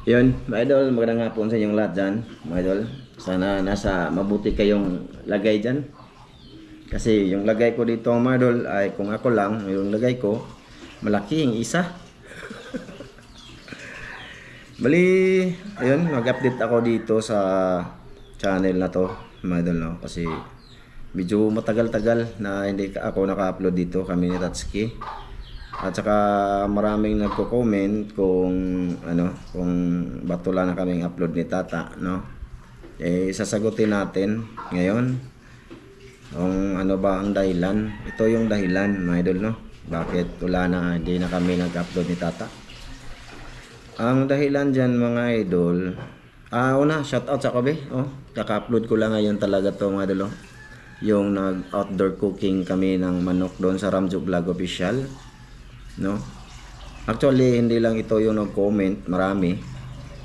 Yun, mga idol, magandang hapon sa inyong lahat dyan, mga idol. Sana nasa mabuti kayong lagay dyan. Kasi yung lagay ko dito, mga idol, ay kung ako lang, yung lagay ko, malaki yung isa. Bali, ayun, mag-update ako dito sa channel na to, mga idol, no? Kasi medyo matagal-tagal na hindi ako naka-upload dito, kami ni Tatsuki. At saka maraming nagko-comment kung kung ba't wala na kaming upload ni Tata, no? Eh sasagutin natin ngayon kung ano ba ang dahilan. Ito yung dahilan, mga idol, no? Bakit wala na, hindi na kami nag-upload ni Tata. Ang dahilan diyan, mga idol, una, shoutout sa kabe. Oh, kaka-upload ko lang ngayon talaga to, mga idol, oh. Yung nag-outdoor cooking kami ng manok doon sa Ramjo Vlog Official, no? Actually, hindi lang ito yung nag-comment, marami.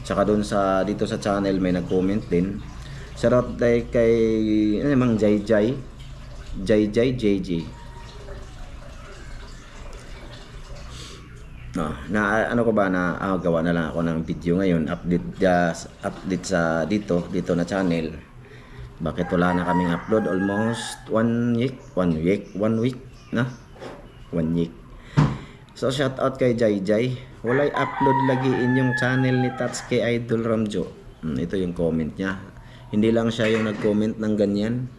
Tsaka doon sa dito sa channel may nag-comment din. Shoutout kay ano namang Jay Jay. Jay Jay JJ. No, na ano ko ba na gawa na lang ako ng video ngayon, update sa dito na channel. Bakit wala na kaming upload almost 1 week na? 1 week. So shout out kay Jay Jay. Walay upload lagi inyong channel ni Tatsuki Idol Ramjo. Ito yung comment niya. Hindi lang siya yung nag-comment ng ganyan.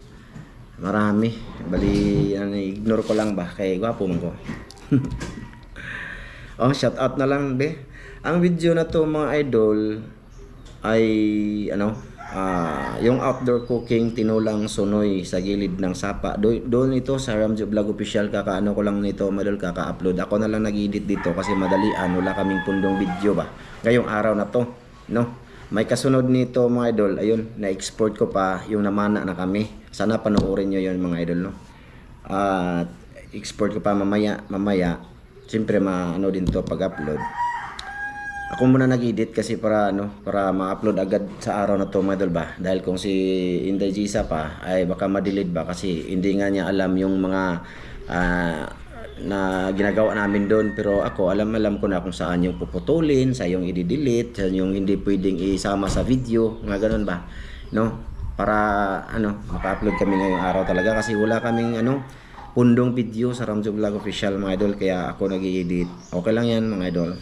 Marami. Bali, ignore ko lang ba? Kay gwapo man ko. Oh, shout out na lang, be. Ang video na to, mga idol, ay yung outdoor cooking tinulang sunoy sa gilid ng sapa. Doon ito sa Ramjo Vlog Official, kakaano ko lang nito, madal kaka-upload. Ako na lang nag-edit dito kasi madalian, wala kaming pundong video ba. Ngayong araw na to, no? May kasunod nito, mga idol. Ayun, na-export ko pa yung namana na kami. Sana panoorin nyo yun, mga idol, no? At export ko pa mamaya. Siyempre din to pag-upload. Ako muna nag-edit kasi para ma-upload agad sa araw na to, mga idol ba. Dahil kung si Inday Gisa pa ay baka ma-delete ba kasi hindi nga niya alam yung mga na ginagawa namin doon, pero ako alam ko na kung saan yung puputulin, sa yung i-delete, sa yung hindi pwedeng isama sa video, nga ganun ba, no? Para maka-upload kami ngayong araw talaga kasi wala kaming pundong video sa Ramjo Vlog Official, mga idol, kaya ako nag-i-edit. Okay lang yan, mga idol.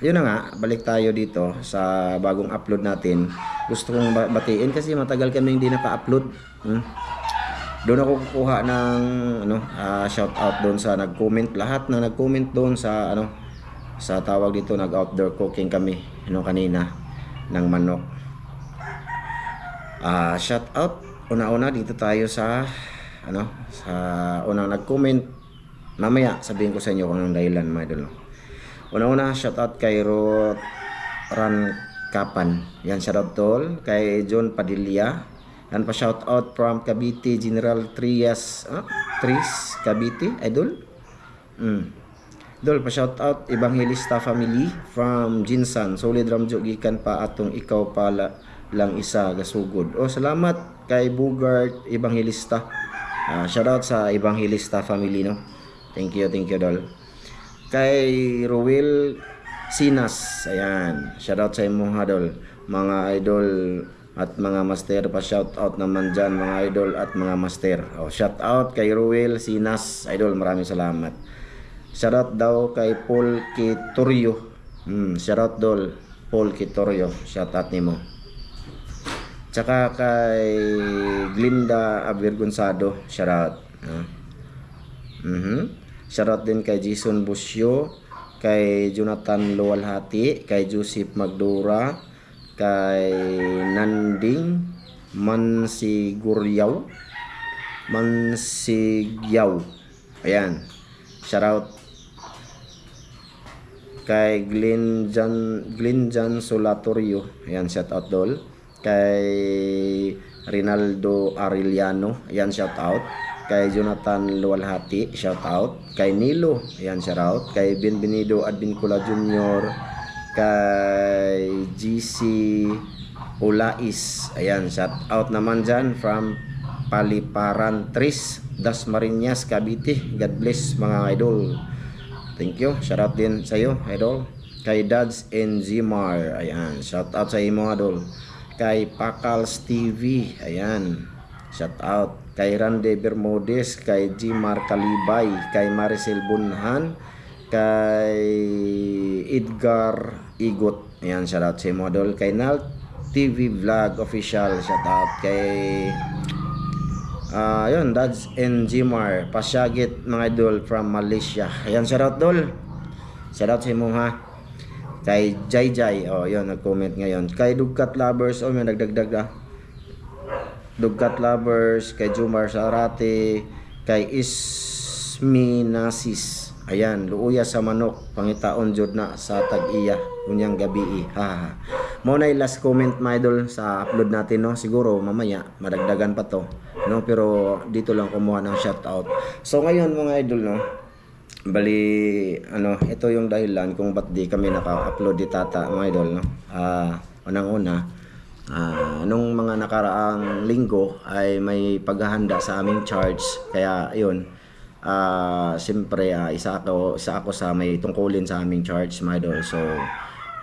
Yun na nga, balik tayo dito sa bagong upload natin. Gusto kong batiin kasi matagal kami hindi naka-upload. Doon ako kukuha ng shout out doon sa nag-comment, lahat na nag-comment doon sa sa tawag dito, nag-outdoor cooking kami kanina ng manok. Shout out una-una dito tayo sa sa unang nag-comment. Mamaya sabihin ko sa inyo kung anong dahilan, mga idol. Una-una, shout out kay Ran Kapan. Yan, shout out tol. Kay John Padilla. Yan pa, shout out from Cavite, General Trias. Tris, Cavite, idol. Idol, pa shout out Evangelista family from Jinsan. Solid Ramjo, gikan pa atong ikaw pala lang isa gasugod. Salamat kay Bugart Evangelista. Shout out sa Evangelista family, no. Thank you dol. Kay Ruel Sinas, ayan, shout out sa imo, idol. Mga idol at mga master, pa shout out naman dyan, mga idol at mga master. Shout out kay Ruel Sinas, idol, maraming salamat. Shout out daw kay Paul Kitorio. Shout out dol, Paul Kitorio, shout out nimo. Tsaka kay Glinda Avergonzado, shout out. Shoutout din kay Jason Busio, kay Jonathan Luwalhati, kay Joseph Magdura, kay Nanding Mansigyaw. Ayan. Shoutout kay Glenjan Solatorio. Ayan, shoutout dol. Kay Rinaldo Arellano, ayan, shoutout. Kay Jonathan Luwalhati, shout out. Kay Nilo, ayan, shout out. Kay Bienvenido Advincula Jr., kay GC Ulais, ayan, shout out naman dyan from Paliparan Tris, Dasmariñas, Cavite. God bless, mga idol. Thank you, shout out din sa iyo, idol. Kay Dads and Zimar, ayan, shout out sa imo idol. Kay Pakals TV, ayan, shout out. Kay Randy Bermudez, kay Jimar Kalibay, kay Maricel Bunhan, kay Edgar Igot, ayan, shout out sa imo idol. Kay Nal TV Vlog Official, shout out. Kay yun, Dads and Jimar Pasyagit mga idol from Malaysia, ayan, shout out dol, shout out sa imo ha. Kay Jai Jai, oh yun, nag-comment ngayon. Kay Dugkat Lovers, oh may nagdagdag Dugkat Lovers, kay Jumar Sarate, kay Ismi Nasis, ayan, luuya sa manok, pangitaon jud na sa tag-iya, unyang gabi, ha. Mo na last comment my idol sa upload natin, no? Siguro mamaya madagdagan pa to, no? Pero dito lang kumuha ng shoutout. So ngayon mga idol, no? Bali, ito yung dahilan kung ba't di kami naka-upload di Tata mga idol, no? Unang-una, nung mga nakaraang linggo ay may paghahanda sa aming church, kaya yun, siyempre isa ako sa may tungkulin sa aming church mga idol. So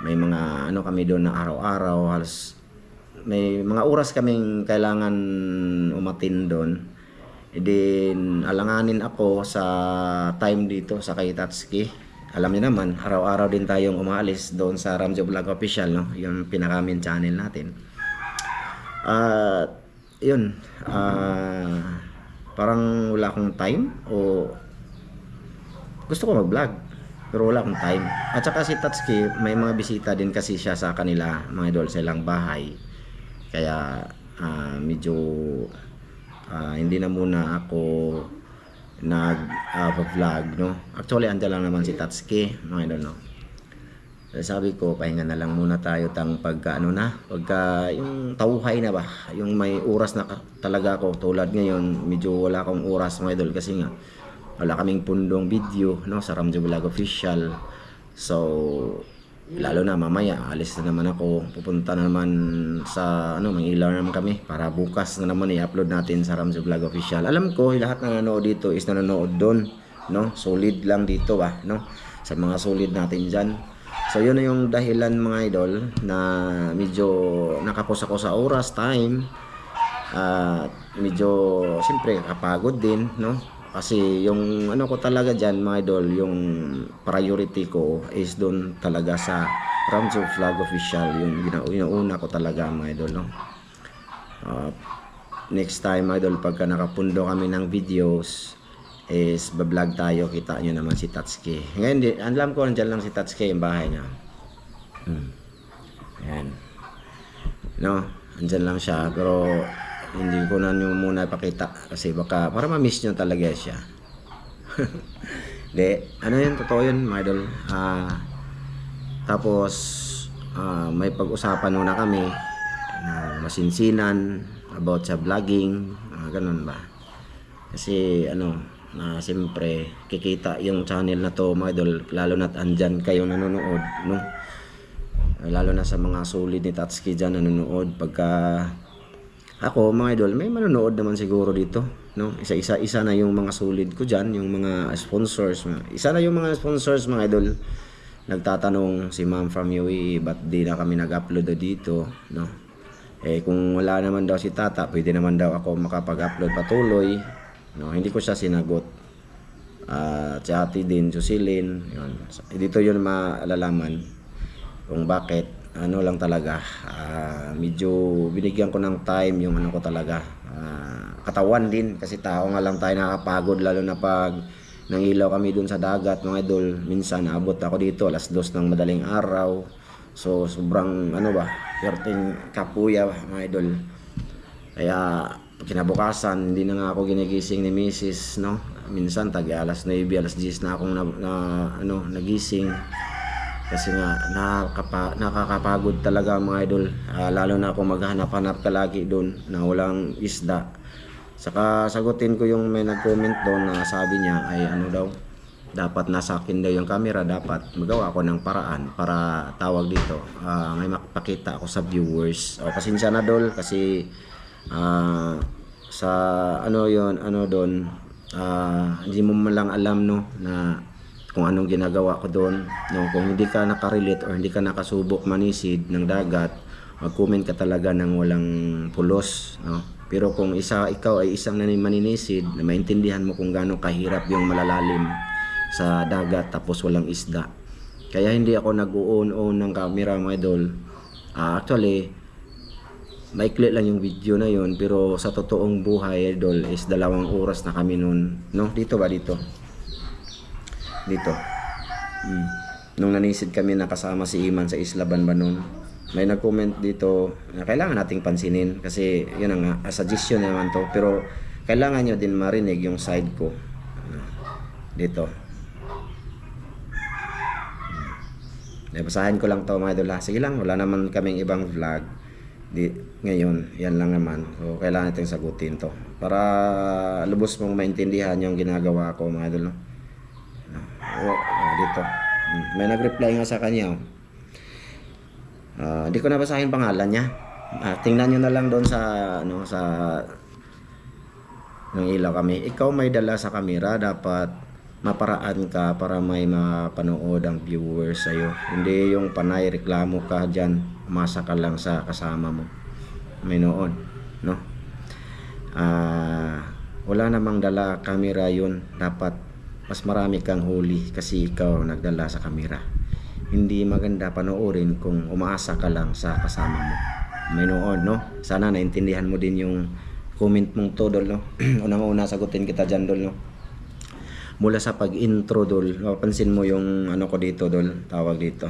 may mga kami doon na araw-araw, halos may mga oras kaming kailangan umatin doon. E din alanganin ako sa time dito sa kay Tatsuki. Alam niyo naman, araw-araw din tayong umalis doon sa Ramjo Vlog Official, no? Yung pinaka-main channel natin. Yun, parang wala akong time, o gusto ko mag-vlog pero wala akong time. At saka si Tatsuki, may mga bisita din kasi siya sa kanila mga idol, sa ilang bahay. Kaya medyo hindi na muna ako nag-vlog, no? Actually andyan lang naman si Tatsuki mga idol, no? Sabi ko pahinga na lang muna tayo pagka yung tauhay na ba, yung may oras na talaga ako. Tulad ngayon medyo wala akong oras mga idol kasi nga wala kaming pundong video, no, sa Ramjo Vlog Official. So lalo na mamaya alis na naman ako, pupunta na naman sa Mangilaw naman kami para bukas na naman i-upload natin sa Ramjo Vlog Official. Alam ko lahat na nanonood dito is nanonood doon, no? Solid lang dito ba, no? Sa mga solid natin dyan. So yun na yung dahilan mga idol na medyo nakapos ako sa oras, time, medyo siyempre kapagod din, no? Kasi yung ko talaga dyan mga idol, yung priority ko is doon talaga sa Ramjo Vlog Official, yung inauna ko talaga mga idol, no? Next time mga idol, pagka nakapundo kami ng videos is bablog tayo, kita nyo naman si Tatsuki. Ngayon alam ko andyan lang si Tatsuki yung bahay niya. Ayan, no, andyan lang siya, pero hindi ko na nyo muna ipakita kasi baka para ma-miss nyo talaga siya. De, yun, totoo yun mga idol. Tapos may pag-usapan muna kami na masinsinan about sa vlogging, ganun ba, kasi siyempre kikita yung channel na to mga idol, lalo na't andyan kayo nanonood, no? Lalo na sa mga solid ni Tatsuki dyan nanonood. Pagka ako mga idol, may manonood naman siguro dito, no? Isa na yung mga solid ko dyan, yung mga sponsors. Isa na yung mga sponsors mga idol. Nagtatanong si ma'am from UAE, ba't di na kami nag-upload dito, no? Kung wala naman daw si Tata, pwede naman daw ako makapag-upload patuloy, no? Hindi ko siya sinagot. Si ate din, Jocelyn, yun. Dito yun malalaman kung bakit lang talaga, medyo binigyan ko ng time yung ko talaga, katawan din, kasi tao nga lang tayo, nakakapagod lalo na pag nangilaw kami dun sa dagat mga idol. Minsan naabot ako dito alas 2 ng madaling araw, so sobrang perting kapuya mga idol. Kaya kinabukasan hindi na nga ako ginigising ni Mrs., no? Minsan tag alas 9, alas 10 na akong nagising. Kasi nga nakakapagod talaga mga idol, lalo na kung maghanap-hanap ka lagi doon na walang isda. Saka sagutin ko yung may nag-comment doon na sabi niya ay daw, dapat nasa akin daw yung camera, dapat magawa ko ng paraan para tawag dito, may makapakita ako sa viewers. Pasensya na dol kasi sa doon, hindi mo man lang alam, no, na kung anong ginagawa ko doon. No, kung hindi ka nakarelate or hindi ka nakasubok manisid ng dagat, mag-comment ka talaga ng walang pulos, no? Pero kung ikaw ay isang maninisid na maintindihan mo kung gaano kahirap yung malalalim sa dagat tapos walang isda. Kaya hindi ako nag-on ng camera, mga idol. Actually, maikli lang yung video na yun, pero sa totoong buhay, idol, is 2 oras na kami nun. No? Dito ba? Dito. Nung nanisid kami nakasama si Iman sa Isla Banbanon, may nag-comment dito na kailangan nating pansinin kasi yun nga, suggestion naman to, pero kailangan nyo din marinig yung side ko. Dito. Basahin ko lang to, mga idol. Sige lang, wala naman kaming ibang vlog. Ngayon, yan lang naman. So, kailangan natin sagutin to para lubos mong maintindihan yung ginagawa ko, mga idol. No? Dito. May nag-reply nga sa kanya. Di ko nabasahin pangalan niya. Tingnan nyo na lang doon sa ng ilaw kami. Ikaw may dala sa camera, dapat maparaan ka para may mapanood ang viewers sa'yo. Hindi yung panay reklamo ka dyan, umasa ka lang sa kasama mo. May noon, no? Wala namang dala camera yun. Dapat mas marami kang huli kasi ikaw nagdala sa camera. Hindi maganda panoorin kung umaasa ka lang sa kasama mo. May noon, no? Sana naintindihan mo din yung comment mong to, Dol, no? Unang-una sagutin kita dyan, Dol, no? Mula sa pag-intro, Dol, mapansin mo yung ano ko dito, Dol, tawag dito.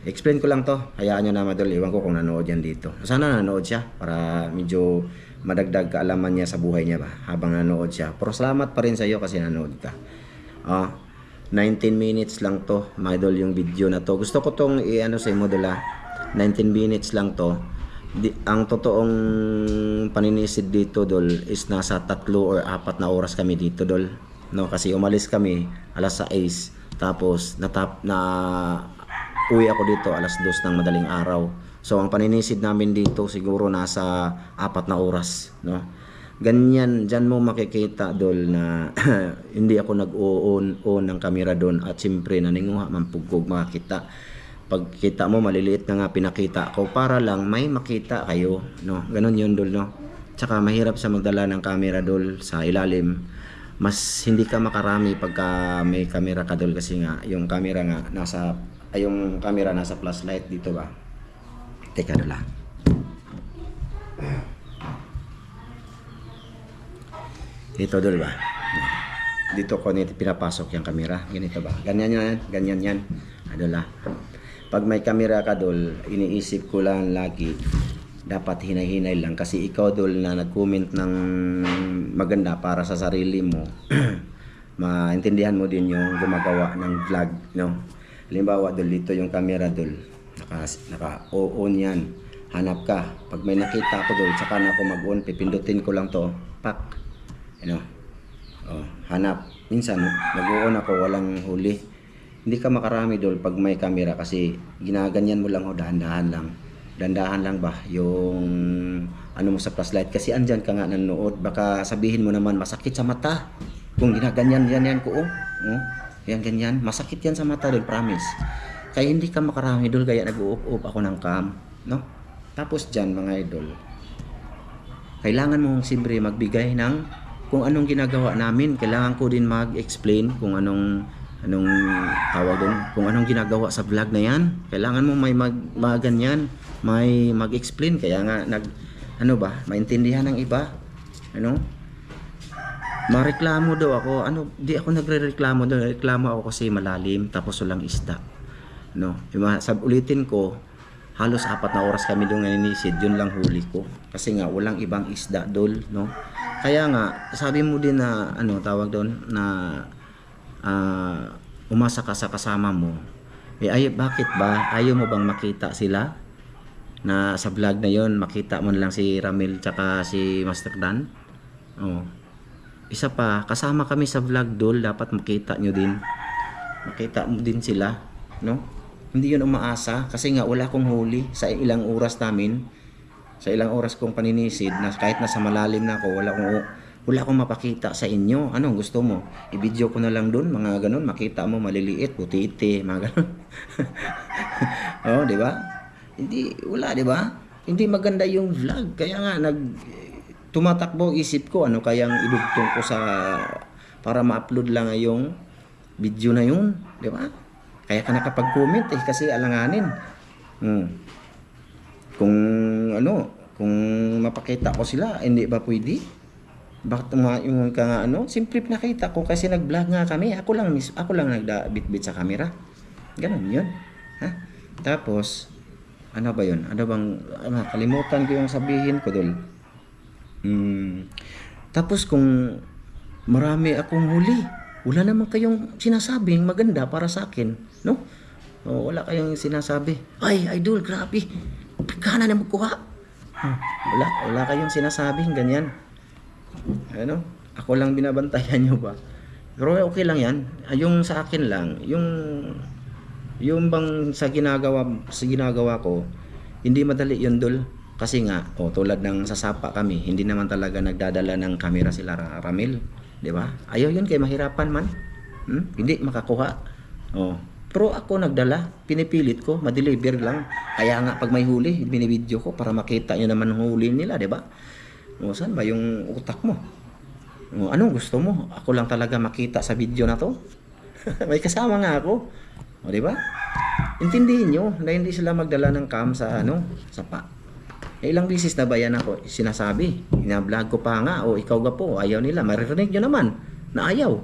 Explain ko lang to. Hayaan nyo naman, Dol. Iwan ko kung nanood yan dito. Sana nanood siya para medyo madagdag kaalaman niya sa buhay niya ba habang nanood siya. Pero salamat pa rin sa iyo kasi nanood ka. 19 minutes lang to, mga idol, yung video na to. Gusto ko tong i-ano sa mo, Dol, 19 minutes lang to. Ang totoong paninisid dito, Dol, is nasa 3 or 4 na oras kami dito, Dol. No, kasi umalis kami alas 6, tapos uwi ako dito alas 2 ng madaling araw. So ang paninisid namin dito siguro nasa 4 na oras, no? Ganyan, dyan mo makikita, Dol, na hindi ako nag-on ng camera doon at siyempre naninguha mampugog makakita. Pagkita mo maliliit na nga pinakita ko para lang may makita kayo, no? Ganon yun, Dol, no? Tsaka mahirap sa magdala ng camera, Dol, sa ilalim. Mas hindi ka makarami pagka may camera ka, Dol, kasi nga yung camera nga nasa flashlight dito ba. Teka, Dol, dito, Dol, ba? Dito ko nito pinapasok yung camera. Ganito ba? Ganyan yan. Dol, pag may camera ka, Dol, iniisip ko lang lagi, dapat hinay-hinay lang. Kasi ikaw, Dol, na nag-comment ng maganda para sa sarili mo, maintindihan mo din yung gumagawa ng vlog, no? Halimbawa, Dol, dito yung camera, Dol. Naka-on yan. Hanap ka. Pag may nakita ko, Dol, saka na ako mag-on, pipindutin ko lang to. Pak. Hanap. Minsan, nag-on ako, walang huli. Hindi ka makarami, Dol, pag may camera kasi ginaganyan mo lang, dahan-dahan lang. Dahan-dahan lang ba yung ano mo sa flashlight kasi andyan ka nga nanood. Baka sabihin mo naman masakit sa mata. Kung ginaganyan yan ko, yan ganyan, masakit yan sa mata, Dol, promise. Kaya hindi ka makarami, Dol, kaya nag-uop-up ako ng cam, no? Tapos dyan, mga idol, kailangan mong siyempre magbigay ng kung anong ginagawa namin. Kailangan ko din mag-explain kung anong tawag doon, kung anong ginagawa sa vlog na yan. Kailangan mo may ganyan, may mag-explain. Kaya nga maintindihan ng iba, mareklamo daw ako. Di ako nagrereklamo daw. Reklamo ako kasi malalim tapos walang isda, no? Ulitin ko, halos 4 na oras kami doon naninisid, yun lang huli ko. Kasi nga walang ibang isda, Dol, no? Kaya nga sabi mo din na tawag doon na umasa ka sa kasama mo. Bakit ba ayaw mo bang makita sila na sa vlog na yon, makita mo lang si Ramil tsaka si Master Dan? Isa pa, kasama kami sa vlog, Dol, dapat makita mo din sila, no? Hindi yun umaasa kasi nga wala akong huli sa ilang oras namin, sa ilang oras kong paninisid, na kahit nasa malalim na ako, wala akong mapakita sa inyo. Anong gusto mo? I-video ko na lang doon, mga ganun, makita mo maliliit, putiti, mga ganun. Oh, di ba? Hindi, wala, di ba? Hindi maganda yung vlog. Kaya nga, tumatakbo isip ko, ano kayang idugtong ko sa, para ma-upload lang yung video na yun, di ba? Kaya ka nakapag-comment kasi alanganin. Kung kung mapakita ko sila, hindi ba pwede? Bakit yung ka nga simple nakita ko kasi nag-vlog nga kami. Ako lang nagda-bit-bit sa camera. Ganun 'yun. Ha? Tapos ano ba 'yun? Ano bang kalimutan ko yung sabihin ko dul. Tapos kung marami akong huli, wala naman kayong sinasabing maganda para sa akin, no? O, wala kayong sinasabi. Ay, idol, grabe. Pagkana na magkuha. Wala kayong sinasabing ganyan. Ano? Ako lang binabantayan nyo ba? Pero okay lang yan. Yung sa akin lang, yung bang sa ginagawa ko, hindi madali yun dul. Kasi nga, tulad ng sasapa kami, hindi naman talaga nagdadala ng camera sila Ramil. Di ba? Ayaw yun kay mahirapan man. Hindi makakuha. Pero ako nagdala, pinipilit ko, ma-deliver lang. Kaya nga pag may huli, binibidyo ko para makita nyo naman ang huli nila, di ba? Saan ba yung utak mo? Anong gusto mo? Ako lang talaga makita sa video na to. May kasama nga ako. Di ba? Intindihin nyo na hindi sila magdala ng cam sa sapa. Ilang bisis na ba yan ako sinasabi? Ina-vlog ko pa nga, ikaw ga po, ayaw nila. Maririnig nyo naman na ayaw.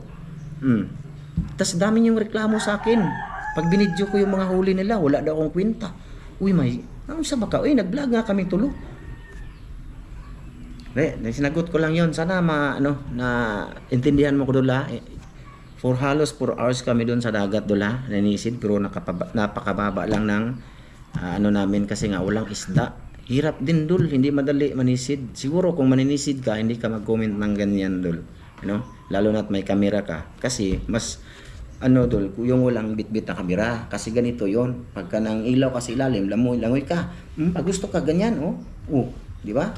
Tas dami yung reklamo sa akin. Pag binidyo ko yung mga huli nila, wala daw akong kwenta. Ano sa baka? Nag-vlog nga kami tulo. Sinagot ko lang yon. Sana na intindihan mo ko dula. For halos 4 hours kami doon sa dagat dula, nanisid, pero napakababa lang ng namin kasi nga walang isda. Hirap din dul, hindi madali manisid. Siguro kung maninisid ka, hindi ka mag-comment ng ganyan dul. Lalo na't may camera ka. Kasi mas dul, yung walang bit-bit na kamera. Kasi ganito yon. Pagka nang ilaw kasi ilalim, langoy ka. Pag gusto ka ganyan, di ba?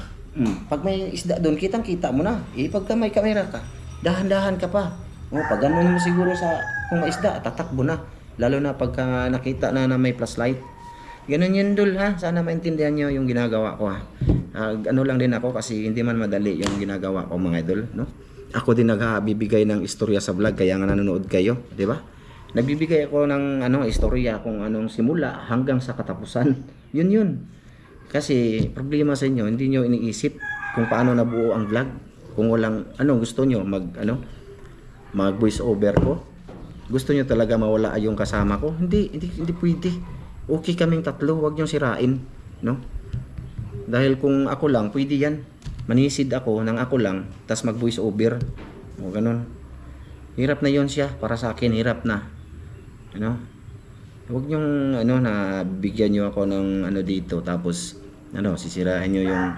Pag may isda doon, kitang-kita mo na. Pagka may kamera ka, dahan-dahan ka pa. Pag ganun mo siguro kung may isda, tatakbo na. Lalo na pagka nakita na may flashlight. Ganun yun dul ha. Sana maintindihan nyo yung ginagawa ko ha. Lang din ako kasi hindi man madali yung ginagawa ko mga idol, no? Ako din nagbibigay ng istorya sa vlog kaya nga nanonood kayo, di ba? Nagbibigay ako ng istorya kung anong simula hanggang sa katapusan. Yun. Kasi problema sa inyo, hindi nyo iniisip kung paano nabuo ang vlog. Kung walang gusto nyo mag voice over ko. Gusto nyo talaga mawala yung kasama ko? Hindi pwede. Okay kaming tatlo, wag nyo sirain, no? Dahil kung ako lang, pwede yan. Manisid ako ng ako lang, tas mag voice over. Ganun. Hirap na yon siya para sa akin, hirap na. Huwag nyong na bigyan nyo ako ng dito tapos sisirain nyo yung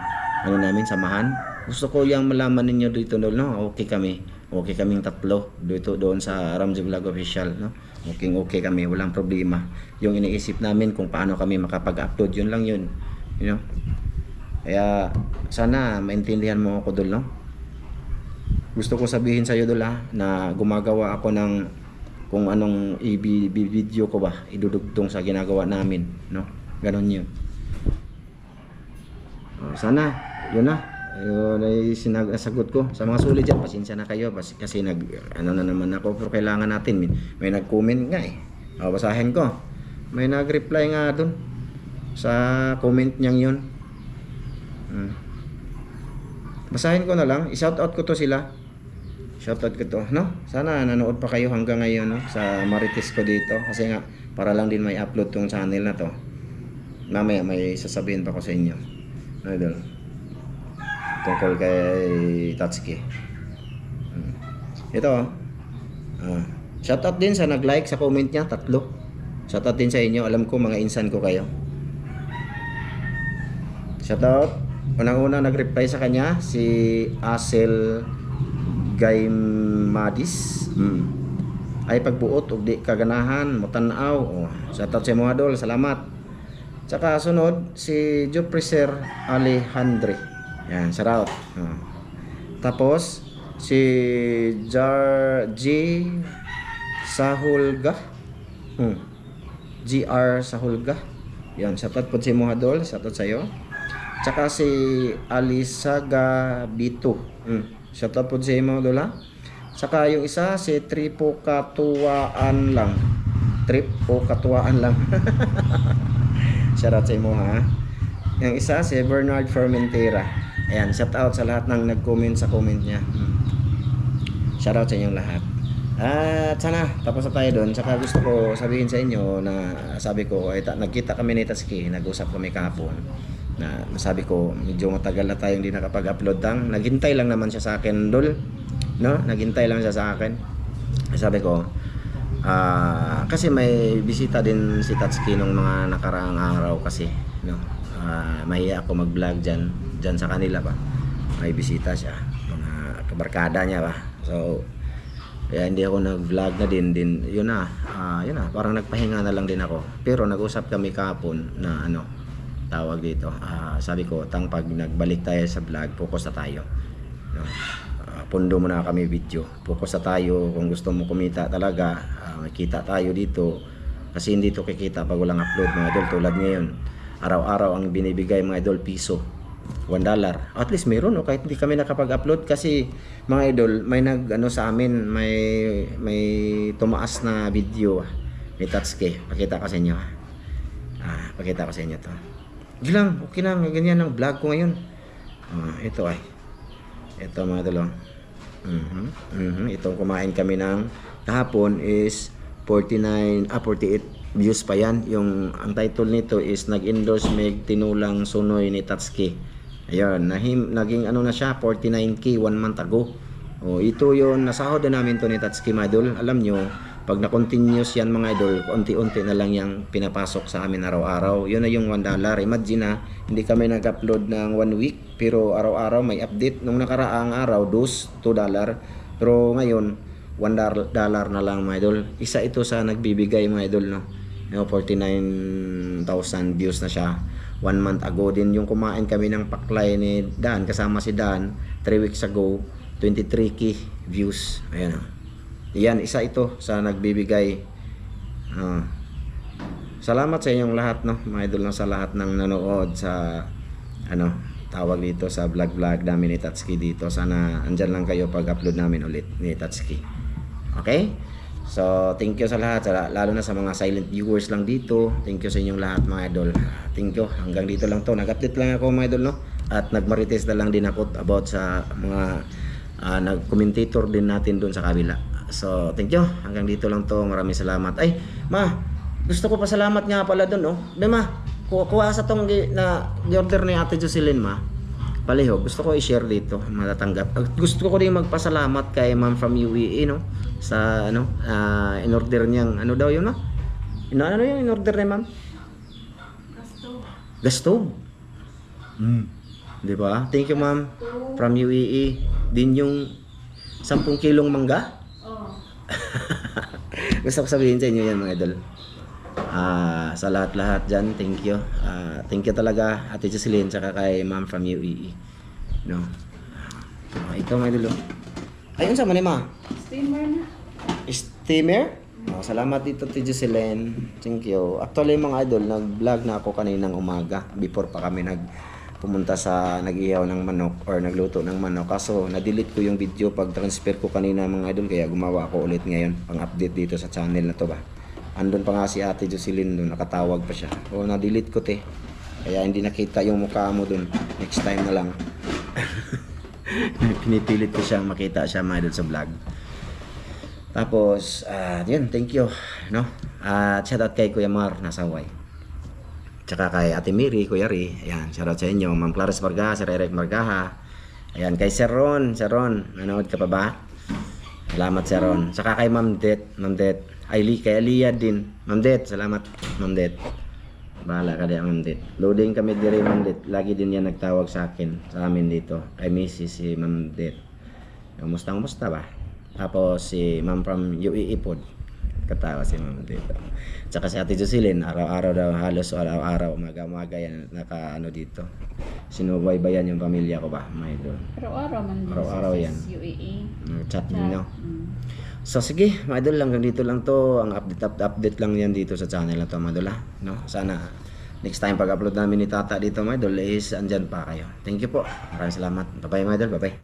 namin samahan. Gusto ko yung malaman ninyo dito no, okay kaming tatlo dito doon sa Ramsey Vlog Official, no? Okay kami, walang problema. Yung iniisip namin kung paano kami makapag-upload, yun lang yun. Kaya sana maintindihan mo ako dul, no? Gusto ko sabihin sa iyo dul na gumagawa ako ng kung anong i-video ko ba, idudugtong sa ginagawa namin, no? Ganon yun. Sana, yun na. Ayun ay sinasagot ko. Sa mga sulit dyan, pasensya na kayo kasi na naman ako, pero kailangan natin. May nag-comment nga basahin ko. May nag-reply nga dun sa comment niyang yun. Basahin ko na lang. I-shoutout ko to sila. Shoutout ko to, no? Sana nanood pa kayo hanggang ngayon, no? Sa Marites ko dito. Kasi nga, para lang din may upload tong channel na to. Mamaya may sasabihin pa ko sa inyo. Idol. Tungkol kay Tatsuki. Ito shoutout din sa nag-like sa comment niya, 3. Shoutout din sa inyo, alam ko mga insan ko kayo. Shoutout. Unang-una nag-reply sa kanya si Asel Gaymadis. Ay pagbuot ug di kaganahan motanaw. Shoutout sa mga idol, salamat. Tsaka sunod si Jupriser Alejandre. Yan, shoutout. Tapos Si J. Sahulga. GR Sahulga. Yan, shoutout po si Mohadol, shoutout sa'yo. Tsaka si Alisaga Bito. Shoutout po si Mohadol ha. Tsaka yung isa, si Tripo Katuwaan lang. Tripo Katuwaan lang. Shoutout sa imo ha. Yung isa, si Bernard Fermentera. Ayan, shoutout sa lahat ng nag-comment sa comment niya. Shoutout sa inyong lahat. At sana tapos na tayo doon. Saka gusto ko sabihin sa inyo na sabi ko ay nagkita kami ni Tatsuki, nag-usap kami kahapon. Na sabi ko medyo matagal na tayong hindi nakapag-upload tang. Naghintay lang naman siya sa akin, Dol. No? Naghintay lang siya sa akin. Sabi ko kasi may bisita din si Tatsuki nung mga nakaraang araw kasi, no. Mahiya ako mag-vlog diyan sa kanila pa. May bisita siya, mga kabarkada niya ba. So kaya hindi ako nag-vlog na din yun na parang nagpahinga na lang din ako, pero nag-usap kami kahapon na tawag dito, sabi ko pag nagbalik tayo sa vlog, focus na tayo, no? Pundo muna kami video, focus na tayo. Kung gusto mo kumita talaga, makita tayo dito kasi hindi to kikita pag walang upload mga idol. Tulad ngayon, araw-araw ang binibigay mga idol, piso, $1. At least meron, no? Kahit hindi kami nakapag-upload kasi mga idol, may sa amin, may tumaas na video ni Tatsuki. Pakita ko sa inyo. Pakita ko sa inyo to. Gilang, okay lang, ganyan ang vlog ko ngayon. Ito mga idol. Itong kumain kami ng kahapon is 48 views pa yan. Ang title nito is nag-endorse Meg Tinulang Sunoy ni Tatsuki. Ayun, naging na siya, 49K 1 month ago. Ito yun, nasahod na namin to ni Tatsuki mga idol. Alam nyo, pag na-continuous yan mga idol, unti-unti na lang yung pinapasok sa amin araw-araw. Yun na yung $1. Imagine na, hindi kami nag-upload ng 1 week, pero araw-araw may update. Nung nakaraang araw, $2. Pero ngayon, $1 na lang mga idol. Isa ito sa nagbibigay mga idol, no? 49,000 views na siya. 1 month ago din yung kumain kami ng paklay ni Dan, kasama si Dan 3 weeks ago, 23k views. Ayan o. Yan, isa ito sa nagbibigay. Salamat sa inyong lahat, no? Mga idol, no? Sa lahat ng nanood sa tawag dito sa vlog namin ni Tatsuki dito. Sana andyan lang kayo pag upload namin ulit ni Tatsuki. Okay? So, thank you sa lahat, lalo na sa mga silent viewers lang dito. Thank you sa inyong lahat mga idol. Thank you. Hanggang dito lang to. Nag-update lang ako mga idol, no? At nagmarites na lang din ako about sa mga nag-commentator din natin doon sa kabila. So, thank you. Hanggang dito lang to. Maraming salamat. Ay, ma, gusto ko pa salamat nga pala doon, no? Ma, kuha sa tong order ni Ate Jocelyn, ma. Paliho, gusto ko i-share dito, matatanggap. Gusto ko din magpasalamat kay Ma'am from UAE, no? Sa in-order niyang daw yun, no? Ano yung in-order ni Ma'am? Gastove. Di ba? Thank you, Ma'am from UAE. Din yung 10 kilong mangga. Gusto ko sabihin sa inyo yan mga idol. Sa lahat-lahat dyan, thank you. Thank you talaga Ate Jocelyn tsaka kay Ma'am from UAE, no? Ito mga idol. Ayun sa mani ma? Steamer na. Steamer? Salamat dito Ate Jocelyn. Thank you. Actually mga idol, nag-vlog na ako kaninang umaga before pa kami pumunta sa nag-ihaw ng manok or nagluto ng manok. Kaso na-delete ko yung video pag transfer ko kanina mga idol, kaya gumawa ako ulit ngayon pang-update dito sa channel na to ba. Andun pa nga si Ate Jocelyn doon, nakatawag pa siya. Na-delete ko kaya hindi nakita yung mukha mo doon. Next time na lang. Pinipilit ko siyang makita siya mga idol sa vlog. Tapos yun, thank you, no? Shoutout kay Kuya Mar nasa Hawaii. Tsaka kay Ate Miri, Kuya Ri. Ayan, shoutout sa inyo. Ma'am Clarice Margaha, Sir Eric Margaha. Ayan, kay Sir Ron, nanood ka pa ba? Salamat Sir Ron. Tsaka kay Ma'am Det, kay Aliyah din. Ma'am Det, salamat Ma'am Det. Bahala ka din Ma'am Det. Loading kami dire Ma'am Det. Lagi din yan nagtawag sa akin, sa amin dito. Kay Mrs. si Ma'am Det. Kumusta ba? Tapos si Ma'am from UAE pod. Katawa si Ma'am dito. Tsaka si Ate Jocelyn, araw-araw daw, halos araw-araw, umaga-umaga yan, dito. sinubaybayan yung pamilya ko ba, mga idol. Araw-araw man din Araw-araw sa yan. UAE. Chat Chat. ninyo. So sige, mga idol, hanggang dito lang to. Ang update lang yan dito sa channel na to, mga idol, no? Sana next time pag-upload namin ni Tata dito, mga idol, is andyan pa kayo. Thank you po. Maraming salamat. Bye-bye, mga idol. Bye-bye.